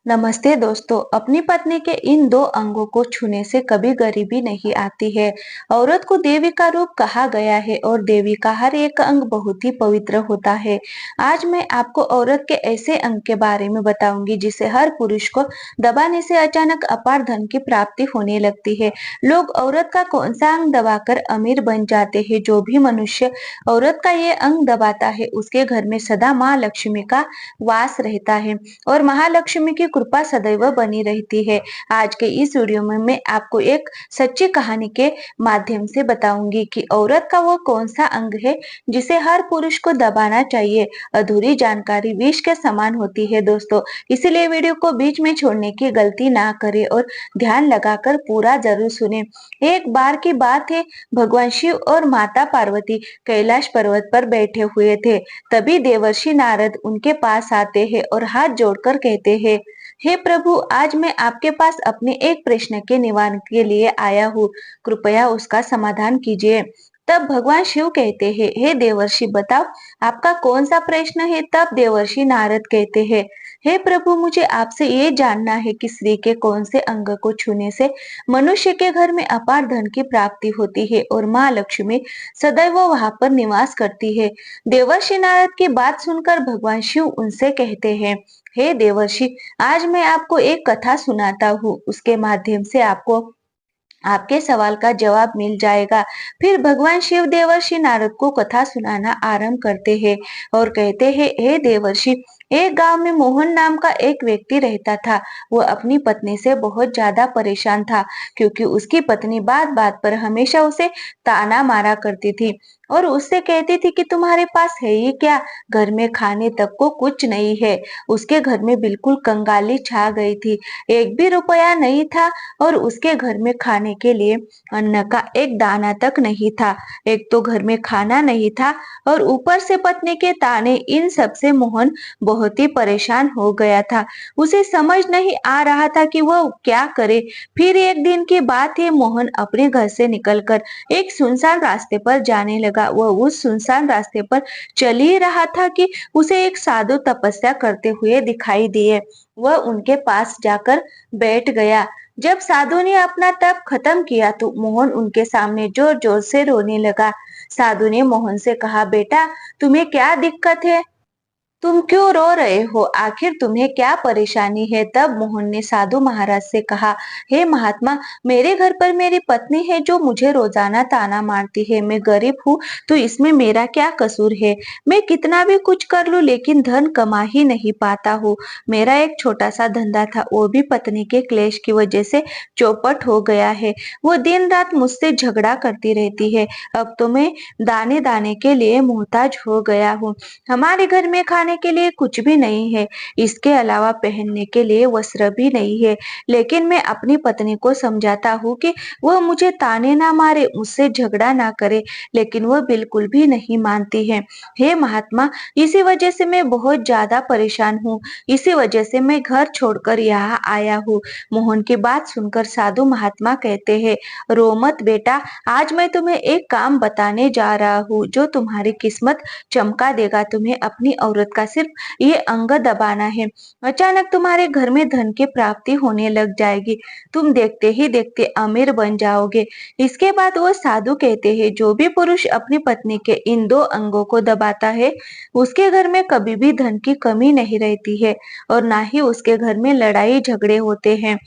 नमस्ते दोस्तों। अपनी पत्नी के इन दो अंगों को छूने से कभी गरीबी नहीं आती है। औरत को देवी का रूप कहा गया है और देवी का हर एक अंग बहुत ही पवित्र होता है। आज मैं आपको औरत के ऐसे अंग के बारे में बताऊंगी जिसे हर पुरुष को दबाने से अचानक अपार धन की प्राप्ति होने लगती है। लोग औरत का कौन सा अंग दबाकर अमीर बन जाते हैं। जो भी मनुष्य औरत का ये अंग दबाता है उसके घर में सदा माँ लक्ष्मी का वास रहता है और महालक्ष्मी की कृपा सदैव बनी रहती है। आज के इस वीडियो में मैं आपको एक सच्ची कहानी के माध्यम से बताऊंगी कि औरत का वो कौन सा अंग है जिसे हर पुरुष को दबाना चाहिए। अधूरी जानकारी विष के समान होती है दोस्तों, इसीलिए वीडियो को बीच में छोड़ने की गलती ना करें और ध्यान लगाकर पूरा जरूर सुने। एक बार की बात है, भगवान शिव और माता पार्वती कैलाश पर्वत पर बैठे हुए थे। तभी देवर्षि नारद उनके पास आते हैं और हाथ जोड़कर कहते हैं, हे प्रभु, आज मैं आपके पास अपने एक प्रश्न के निवारण के लिए आया हूँ, कृपया उसका समाधान कीजिए। तब भगवान शिव कहते हैं, हे देवर्षि बताओ, आपका कौन सा प्रश्न है। तब देवर्षि नारद कहते हैं, हे प्रभु, मुझे आपसे ये जानना है कि स्त्री के कौन से अंग को छूने से मनुष्य के घर में अपार धन की प्राप्ति होती है और माँ लक्ष्मी सदैव वहां पर निवास करती है। देवर्षि नारद की बात सुनकर भगवान शिव उनसे कहते हैं, हे देवर्षि, आज मैं आपको एक कथा सुनाता हूँ, उसके माध्यम से आपको आपके सवाल का जवाब मिल जाएगा। फिर भगवान शिव देवर्षि नारद को कथा सुनाना आरंभ करते हैं और कहते हैं, हे देवर्षि, एक गांव में मोहन नाम का एक व्यक्ति रहता था। वो अपनी पत्नी से बहुत ज्यादा परेशान था क्योंकि उसकी पत्नी बात बात पर हमेशा उसे ताना मारा करती थी और उससे कहती थी कि तुम्हारे पास है ही क्या, घर में खाने तक को कुछ नहीं है। उसके घर में बिल्कुल कंगाली छा गई थी, एक भी रुपया नहीं था और उसके घर में खाने के लिए अन्न का एक दाना तक नहीं था। एक तो घर में खाना नहीं था और ऊपर से पत्नी के ताने, इन सब से मोहन बहुत ही परेशान हो गया था। उसे समझ नहीं आ रहा था कि वह क्या करे। फिर एक दिन की बात है, मोहन अपने घर से निकलकर एक सुनसान रास्ते पर जाने लगा। वह उस सुनसान रास्ते पर चल ही रहा था कि उसे एक साधु तपस्या करते हुए दिखाई दिए। वह उनके पास जाकर बैठ गया। जब साधु ने अपना तप खत्म किया तो मोहन उनके सामने जोर जोर से रोने लगा। साधु ने मोहन से कहा, बेटा, तुम्हें क्या दिक्कत है, तुम क्यों रो रहे हो, आखिर तुम्हें क्या परेशानी है। तब मोहन ने साधु महाराज से कहा, हे महात्मा, मेरे घर पर मेरी पत्नी है जो मुझे रोजाना ताना मारती है। मैं गरीब हूँ तो इसमें मेरा क्या कसूर है। मैं कितना भी कुछ कर लूं लेकिन धन कमा ही नहीं पाता हूँ। मेरा एक छोटा सा धंधा था, वो भी पत्नी के क्लेश की वजह से चौपट हो गया है। वो दिन रात मुझसे झगड़ा करती रहती है। अब तो मैं दाने दाने के लिए मोहताज हो गया हूँ। हमारे घर में खाने के लिए कुछ भी नहीं है, इसके अलावा पहनने के लिए वस्त्र भी नहीं है। लेकिन मैं अपनी पत्नी को समझाता हूँ कि वह मुझे ताने ना मारे, मुझसे झगड़ा ना करे, लेकिन वह बिल्कुल भी नहीं मानती है। हे महात्मा, इसी वजह से मैं बहुत ज्यादा परेशान हूँ। इसी वजह से मैं घर छोड़कर यहाँ आया हूँ। मोहन की बात सुनकर साधु महात्मा कहते हैं, रो मत बेटा, आज मैं तुम्हें एक काम बताने जा रहा हूँ जो तुम्हारी किस्मत चमका देगा। तुम्हें अपनी औरत का सिर्फ ये अंग दबाना है, अचानक तुम्हारे घर में धन की प्राप्ति होने लग जाएगी। तुम देखते ही देखते अमीर बन जाओगे। इसके बाद वो साधु कहते हैं, जो भी पुरुष अपनी पत्नी के इन दो अंगों को दबाता है उसके घर में कभी भी धन की कमी नहीं रहती है और ना ही उसके घर में लड़ाई झगड़े होते हैं।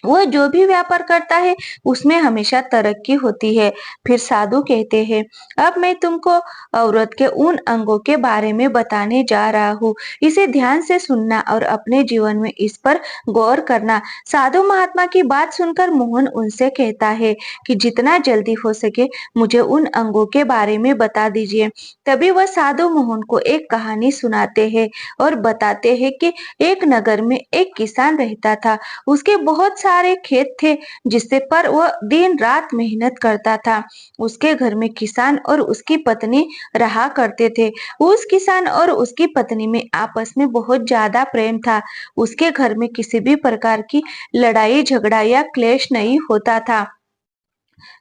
वह जो भी व्यापार करता है उसमें हमेशा तरक्की होती है। फिर साधु कहते हैं, अब मैं तुमको औरत के उन अंगों के बारे में बताने जा रहा हूँ, इसे ध्यान से सुनना और अपने जीवन में इस पर गौर करना। साधु महात्मा की बात सुनकर मोहन उनसे कहता है कि जितना जल्दी हो सके मुझे उन अंगों के बारे में बता दीजिए। तभी वह साधु मोहन को एक कहानी सुनाते हैं और बताते हैं कि एक नगर में एक किसान रहता था। उसके बहुत सारे खेत थे जिससे पर वह दिन रात मेहनत करता था। उसके घर में किसान और उसकी पत्नी रहा करते थे। उस किसान और उसकी पत्नी में आपस में बहुत ज्यादा प्रेम था। उसके घर में किसी भी प्रकार की लड़ाई झगड़ा या क्लेश नहीं होता था।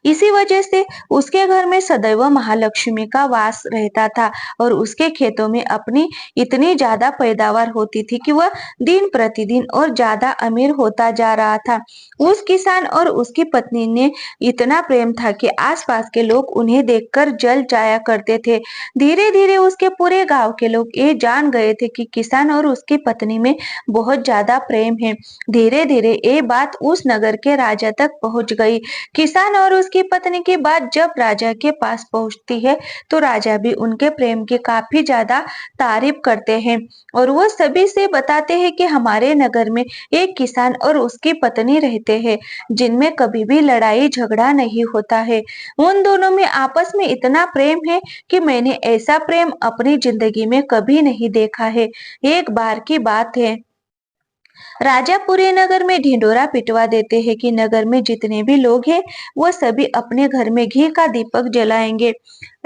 इसी वजह से उसके घर में सदैव महालक्ष्मी का वास रहता था और उसके खेतों में अपनी इतनी ज्यादा पैदावार होती थी कि वह दिन प्रतिदिन और ज्यादा अमीर होता जा रहा था। उस किसान और उसकी पत्नी ने इतना प्रेम था कि आसपास के लोग उन्हें देखकर जल जाया करते थे। धीरे धीरे उसके पूरे गांव के लोग ये जान गए थे कि किसान और उसकी पत्नी में बहुत ज्यादा प्रेम है। धीरे धीरे ये बात उस नगर के राजा तक पहुंच गई। किसान और उसकी पत्नी की बात जब राजा के पास पहुंचती है तो राजा भी उनके प्रेम की काफी ज्यादा तारीफ करते हैं और वो सभी से बताते हैं कि हमारे नगर में एक किसान और उसकी पत्नी रहते हैं जिनमें कभी भी लड़ाई झगड़ा नहीं होता है। उन दोनों में आपस में इतना प्रेम है कि मैंने ऐसा प्रेम अपनी जिंदगी में कभी नहीं देखा है। एक बार की बात है, राजा पूरे नगर में ढिंढोरा पिटवा देते हैं कि नगर में जितने भी लोग हैं वो सभी अपने घर में घी का दीपक जलाएंगे।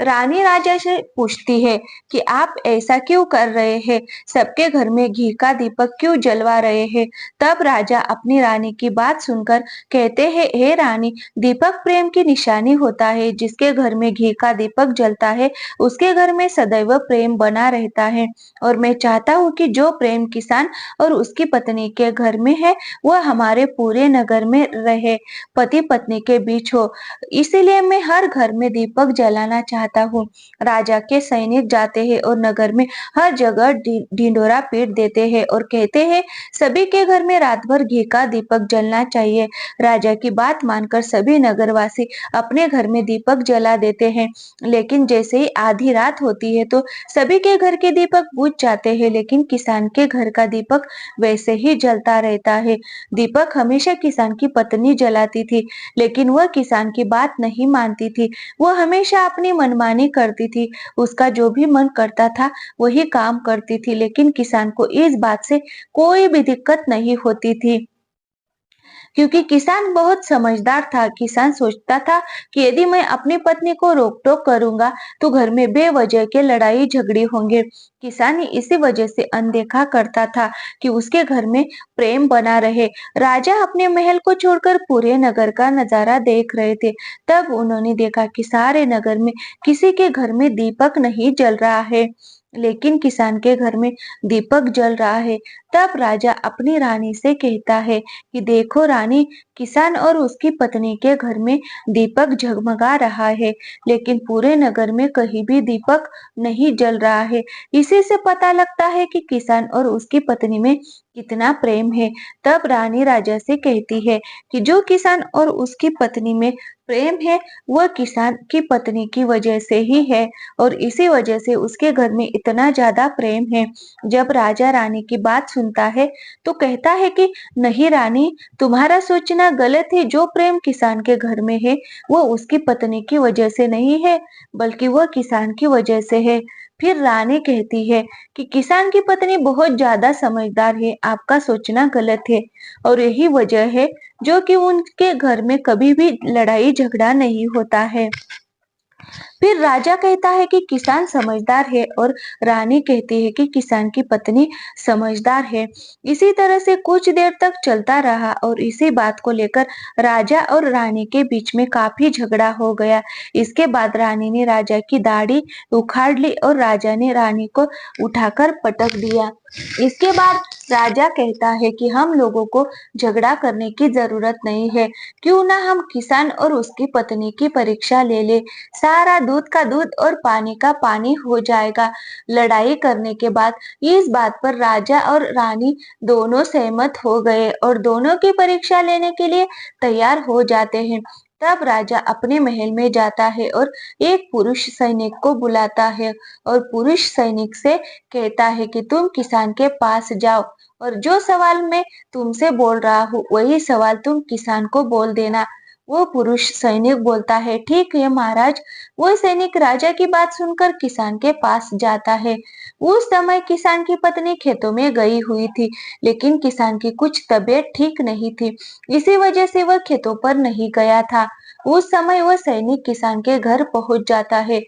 रानी राजा से पूछती है कि आप ऐसा क्यों कर रहे हैं, सबके घर में घी का दीपक क्यों जलवा रहे हैं। तब राजा अपनी रानी की बात सुनकर कहते हैं, हे रानी, दीपक प्रेम की निशानी होता है। जिसके घर में घी का दीपक जलता है उसके घर में सदैव प्रेम बना रहता है और मैं चाहता हूँ कि जो प्रेम किसान और उसकी पत्नी के घर में है वह हमारे पूरे नगर में रहे, पति पत्नी के बीच हो। इसीलिए मैं हर घर में दीपक जलाना चाहता हूँ। राजा के सैनिक जाते हैं और नगर में हर जगह ढिंढोरा पीट देते हैं और कहते हैं सभी के घर में रात भर घी का दीपक जलना चाहिए। राजा की बात मानकर सभी नगरवासी अपने घर में दीपक जला देते हैं। लेकिन जैसे ही आधी रात होती है तो सभी के घर के दीपक बुझ जाते हैं, लेकिन किसान के घर का दीपक वैसे ही जलता रहता है। दीपक हमेशा किसान की पत्नी जलाती थी, लेकिन वह किसान की बात नहीं मानती थी। वह हमेशा अपनी मनमानी करती थी। उसका जो भी मन करता था वही काम करती थी, लेकिन किसान को इस बात से कोई भी दिक्कत नहीं होती थी। क्योंकि किसान बहुत समझदार था। किसान सोचता था कि यदि मैं अपनी पत्नी को रोक टोक करूंगा तो घर में बेवजह के लड़ाई झगड़े होंगे। किसान इसी वजह से अनदेखा करता था कि उसके घर में प्रेम बना रहे। राजा अपने महल को छोड़कर पूरे नगर का नजारा देख रहे थे। तब उन्होंने देखा कि सारे नगर में किसी के घर में दीपक नहीं जल रहा है, लेकिन किसान के घर में दीपक जल रहा है। तब राजा अपनी रानी से कहता है कि देखो रानी, किसान और उसकी पत्नी के घर में दीपक झगमगा रहा है, लेकिन पूरे नगर में कहीं भी दीपक नहीं जल रहा है। इसी से पता लगता है कि किसान और उसकी पत्नी में कितना प्रेम है। तब रानी राजा से कहती है कि जो किसान और उसकी पत्नी में प्रेम है वह किसान की पत्नी की वजह से ही है और इसी वजह से उसके घर में इतना ज्यादा प्रेम है। जब राजा रानी की बात सुनता है तो कहता है कि नहीं रानी, तुम्हारा सोचना गलत है। जो प्रेम किसान के घर में है वो उसकी पत्नी की वजह से नहीं है, बल्कि वह किसान की वजह से है। फिर रानी कहती है कि किसान की पत्नी बहुत ज्यादा समझदार है, आपका सोचना गलत है और यही वजह है जो कि उनके घर में कभी भी लड़ाई झगड़ा नहीं होता है। फिर राजा कहता है कि किसान समझदार है और रानी कहती है कि किसान की पत्नी समझदार है। इसी तरह से कुछ देर तक चलता रहा और इसी बात को लेकर राजा और रानी के बीच में काफी झगड़ा हो गया। इसके बाद रानी ने राजा की दाढ़ी उखाड़ ली और राजा ने रानी को उठाकर पटक दिया। इसके बाद राजा कहता है कि हम लोगों को झगड़ा करने की जरूरत नहीं है, क्यों ना हम किसान और उसकी पत्नी की परीक्षा ले ले। सारा दूध का दूध और पानी का पानी हो जाएगा। लड़ाई करने के बाद इस बात पर राजा और रानी दोनों सहमत हो गए और दोनों की परीक्षा लेने के लिए तैयार हो जाते हैं। तब राजा अपने महल में जाता है और एक पुरुष सैनिक को बुलाता है और पुरुष सैनिक से कहता है कि तुम किसान के पास जाओ और जो सवाल मैं तुमसे बोल रहा हूँ वही सवाल तुम किसान को बोल देना। वो पुरुष सैनिक बोलता है, ठीक है महाराज। वो सैनिक राजा की बात सुनकर किसान के पास जाता है। उस समय किसान की पत्नी खेतों में गई हुई थी, लेकिन किसान की कुछ तबीयत ठीक नहीं थी। इसी वजह से वह खेतों पर नहीं गया था। उस समय वह सैनिक किसान के घर पहुंच जाता है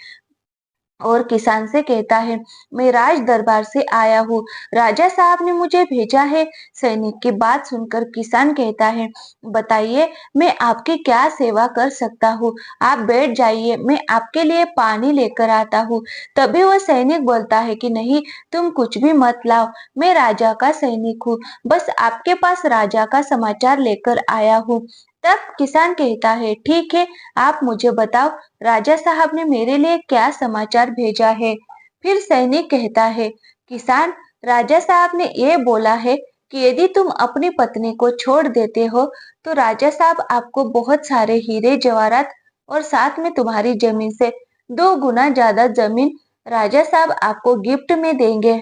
और किसान से कहता है, मैं राज दरबार से आया हूँ, राजा साहब ने मुझे भेजा है। सैनिक की बात सुनकर किसान कहता है, बताइए मैं आपकी क्या सेवा कर सकता हूँ। आप बैठ जाइए, मैं आपके लिए पानी लेकर आता हूँ। तभी वह सैनिक बोलता है कि नहीं, तुम कुछ भी मत लाओ, मैं राजा का सैनिक हूँ, बस आपके पास राजा का समाचार लेकर आया हूँ। तब किसान कहता है, ठीक है, आप मुझे बताओ, राजा साहब ने मेरे लिए क्या समाचार भेजा है। फिर सैनिक कहता है, किसान, राजा साहब ने ये बोला है कि यदि तुम अपनी पत्नी को छोड़ देते हो तो राजा साहब आपको बहुत सारे हीरे जवाहरात और साथ में तुम्हारी जमीन से 2 गुना ज्यादा जमीन राजा साहब आपको गिफ्ट में देंगे।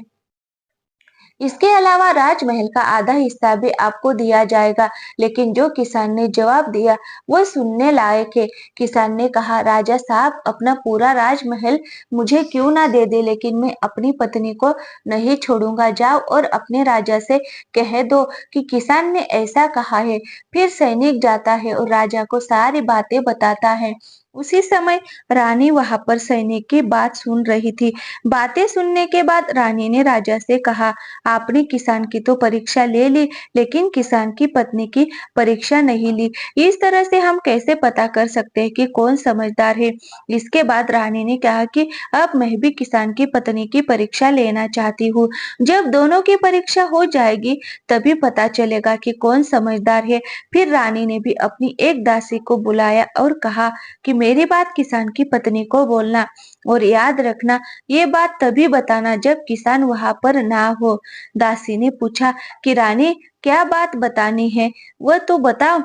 इसके अलावा राजमहल का आधा हिस्सा भी आपको दिया जाएगा। लेकिन जो किसान ने जवाब दिया वह सुनने लायक है। किसान ने कहा, राजा साहब अपना पूरा राजमहल मुझे क्यों ना दे दे, लेकिन मैं अपनी पत्नी को नहीं छोड़ूंगा। जाओ और अपने राजा से कह दो कि किसान ने ऐसा कहा है। फिर सैनिक जाता है और राजा को सारी बातें बताता है। उसी समय रानी वहां पर सैनिक की बात सुन रही थी। बातें सुनने के बाद रानी ने राजा से कहा, आपने किसान की तो परीक्षा ले ली, लेकिन किसान की पत्नी की परीक्षा नहीं ली। इस तरह से हम कैसे पता कर सकते हैं कि कौन समझदार है। इसके बाद रानी ने कहा कि अब मैं भी किसान की पत्नी की परीक्षा लेना चाहती हूँ। जब दोनों की परीक्षा हो जाएगी तभी पता चलेगा कि कौन समझदार है। फिर रानी ने भी अपनी एक दासी को बुलाया और कहा कि मेरी बात किसान की पत्नी को बोलना, और याद रखना, ये बात तभी बताना जब किसान वहां पर ना हो। दासी ने पूछा कि रानी, क्या बात बतानी है, वह तो बताओ।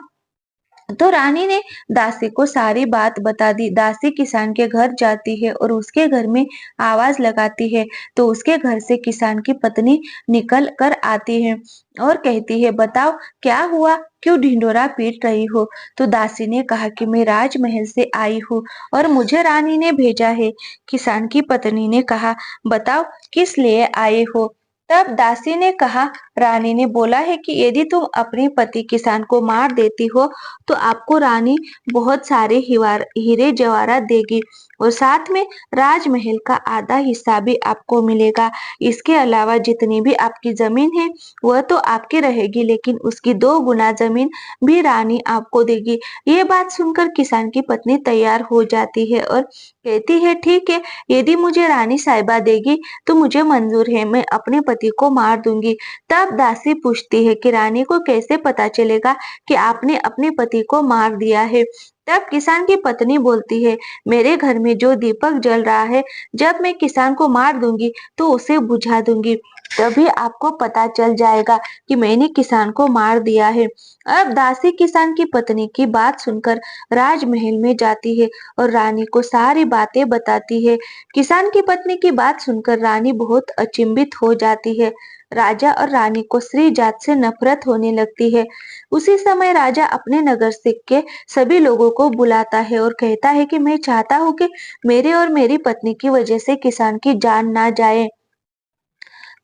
तो रानी ने दासी को सारी बात बता दी। दासी किसान के घर जाती है और उसके घर में आवाज लगाती है, तो उसके घर से किसान की पत्नी निकल कर आती है और कहती है, बताओ क्या हुआ, क्यों ढिंढोरा पीट रही हो। तो दासी ने कहा कि मैं राजमहल से आई हूँ और मुझे रानी ने भेजा है। किसान की पत्नी ने कहा, बताओ किस लिए आए हो। तब दासी ने कहा, रानी ने बोला है कि यदि तुम अपने पति किसान को मार देती हो तो आपको रानी बहुत सारे हीरे जवाहरात देगी और साथ में राजमहल का आधा हिस्सा भी आपको मिलेगा। इसके अलावा जितनी भी आपकी जमीन है वह तो आपकी रहेगी, लेकिन उसकी 2 गुना जमीन भी रानी आपको देगी। ये बात सुनकर किसान की पत्नी तैयार हो जाती है और कहती है, ठीक है, यदि मुझे रानी साहिबा देगी तो मुझे मंजूर है, मैं अपने पति को मार दूंगी। तब दासी पूछती है कि रानी को कैसे पता चलेगा कि आपने अपने पति को मार दिया है। तब किसान की पत्नी बोलती है, मेरे घर में जो दीपक जल रहा है, जब मैं किसान को मार दूंगी तो उसे बुझा दूंगी, तभी आपको पता चल जाएगा कि मैंने किसान को मार दिया है। अब दासी किसान की पत्नी की बात सुनकर राजमहल में जाती है और रानी को सारी बातें बताती है। किसान की पत्नी की बात सुनकर रानी बहुत अचंभित हो जाती है। राजा और रानी को स्त्री जात से नफरत होने लगती है। उसी समय राजा अपने नगर से के सभी लोगों को बुलाता है और कहता है कि मैं चाहता हूँ कि मेरे और मेरी पत्नी की वजह से किसान की जान ना जाए।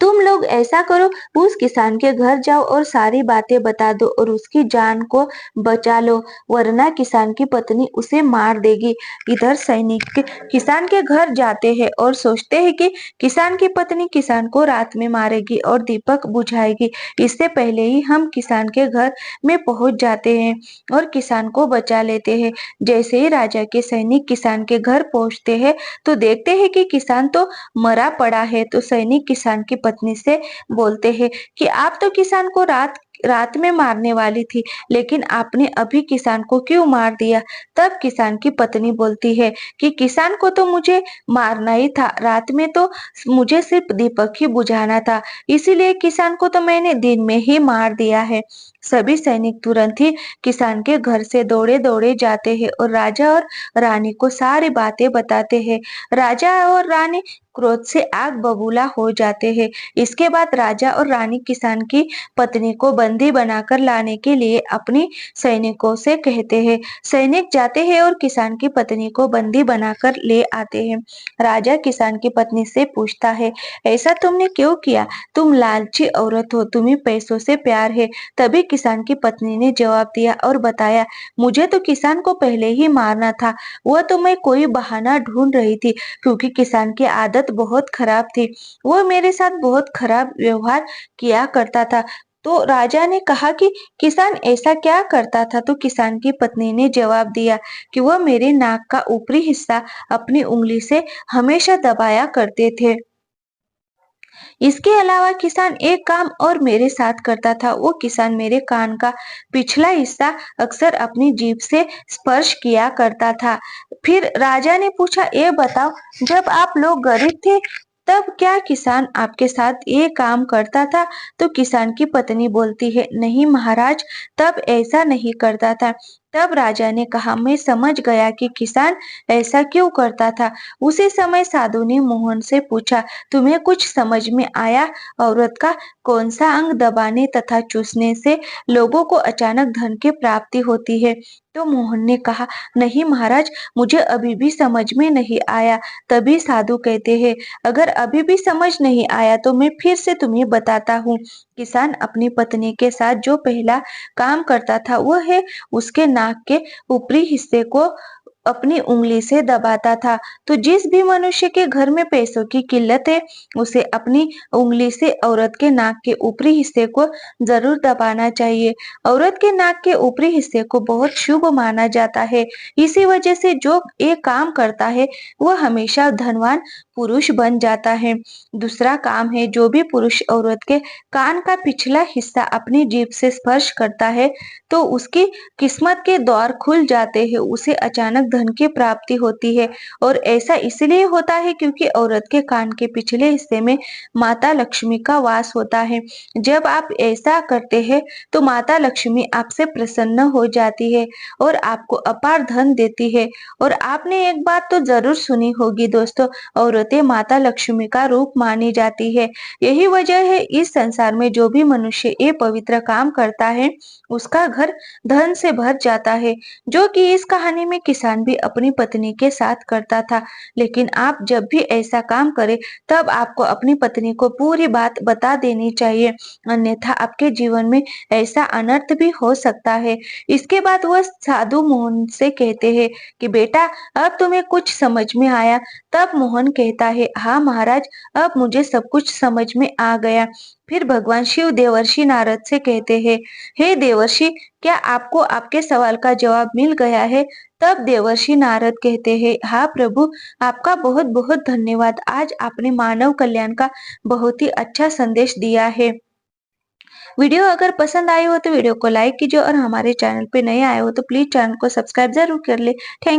तुम लोग ऐसा करो, उस किसान के घर जाओ और सारी बातें बता दो और उसकी जान को बचा लो, वरना किसान की पत्नी उसे मार देगी। इधर सैनिक किसान के घर जाते हैं और सोचते हैं कि किसान की पत्नी किसान को रात में मारेगी और दीपक बुझाएगी। इससे पहले ही हम किसान के घर में पहुंच जाते हैं और किसान को बचा लेते हैं। जैसे ही राजा के सैनिक किसान के घर पहुंचते हैं तो देखते हैं कि किसान तो मरा पड़ा है। तो सैनिक किसान की पत्नी से बोलते हैं कि आप तो किसान को रात रात में मारने वाली थी, लेकिन आपने अभी किसान को क्यों मार दिया। तब किसान की पत्नी बोलती है कि किसान को तो मुझे मारना ही था, रात में तो मुझे सिर्फ दीपक ही बुझाना था, इसीलिए किसान को तो मैंने दिन में ही मार दिया है। सभी सैनिक तुरंत ही किसान के घर से दौड़े दौड़े जाते हैं और राजा और रानी को सारी बातें बताते हैं। राजा और रानी क्रोध से आग बबूला हो जाते हैं। इसके बाद राजा और रानी किसान की पत्नी को बंदी बनाकर लाने के लिए अपनी सैनिकों से कहते हैं। सैनिक जाते हैं और किसान की पत्नी को बंदी बनाकर ले आते हैं। राजा किसान की पत्नी से पूछता है, ऐसा तुमने क्यों किया, तुम लालची औरत हो, तुम्हें पैसों से प्यार है, तभी किसान की पत्नी ने जवाब दिया और बताया, मुझे तो किसान को पहले ही मारना था। वह तो मैं कोई बहाना ढूंढ रही थी क्योंकि किसान की आदत बहुत खराब थी। वो मेरे साथ बहुत खराब व्यवहार किया करता था। तो राजा ने कहा कि किसान ऐसा क्या करता था? तो किसान की पत्नी ने जवाब दिया कि वह मेरे नाक का ऊपरी हिस्सा अपनी उंगली से हमेशा दबाया करते थे। इसके अलावा किसान एक काम और मेरे साथ करता था। वो किसान मेरे कान का पिछला हिस्सा अक्सर अपनी जीभ से स्पर्श किया करता था। फिर राजा ने पूछा, ये बताओ, जब आप लोग गरीब थे तब क्या किसान आपके साथ ये काम करता था? तो किसान की पत्नी बोलती है, नहीं महाराज, तब ऐसा नहीं करता था। तब राजा ने कहा, मैं समझ गया कि किसान ऐसा क्यों करता था। उसी समय साधु ने मोहन से पूछा, तुम्हें कुछ समझ में आया? औरत का कौन सा अंग दबाने तथा चूसने से लोगों को अचानक धन की प्राप्ति होती है? तो मोहन ने कहा, नहीं महाराज, मुझे अभी भी समझ में नहीं आया। तभी साधु कहते हैं, अगर अभी भी समझ नहीं आया तो मैं फिर से तुम्हें बताता हूँ। किसान अपनी पत्नी के साथ जो पहला काम करता था वह है उसके नाक के ऊपरी हिस्से को अपनी उंगली से दबाता था। तो जिस भी मनुष्य के घर में पैसों की किल्लत है, उसे अपनी उंगली से औरत के नाक के ऊपरी हिस्से को जरूर दबाना चाहिए। औरत के नाक के ऊपरी हिस्से को बहुत शुभ माना जाता है। इसी वजह से जो ये काम करता है वह हमेशा धनवान पुरुष बन जाता है। दूसरा काम है, जो भी पुरुष औरत के कान का पिछला हिस्सा अपनी जीभ से स्पर्श करता है तो उसकी किस्मत के द्वार खुल जाते हैं, उसे अचानक धन की प्राप्ति होती है। और ऐसा इसलिए होता है क्योंकि औरत के कान के पिछले हिस्से में माता लक्ष्मी का वास होता है। जब आप ऐसा करते हैं तो माता लक्ष्मी आपसे प्रसन्न हो जाती है और आपको अपार धन देती है। और आपने एक बात तो जरूर सुनी होगी दोस्तों, औरतें माता लक्ष्मी का रूप मानी जाती है। यही वजह है इस संसार में जो भी मनुष्य ये पवित्र काम करता है उसका घर धन से भर जाता है, जो कि इस कहानी में किसान भी अपनी पत्नी के साथ करता था। लेकिन आप जब भी ऐसा काम करें तब आपको अपनी पत्नी को पूरी बात बता देनी चाहिए, अन्यथा आपके जीवन में ऐसा अनर्थ भी हो सकता है। इसके बाद वह साधु मोहन से कहते हैं कि बेटा, अब तुम्हें कुछ समझ में आया? तब मोहन कहता है, हाँ महाराज, अब मुझे सब कुछ समझ में आ गया। फिर भगवान शिव देवर्षि नारद से कहते हैं, हे देवर्षि, क्या आपको आपके सवाल का जवाब मिल गया है? तब देवर्षि नारद कहते हैं, हाँ प्रभु, आपका बहुत बहुत धन्यवाद। आज आपने मानव कल्याण का बहुत ही अच्छा संदेश दिया है। वीडियो अगर पसंद आई हो तो वीडियो को लाइक कीजिए और हमारे चैनल पे नए आए हो तो प्लीज चैनल को सब्सक्राइब जरूर कर ले। थैंक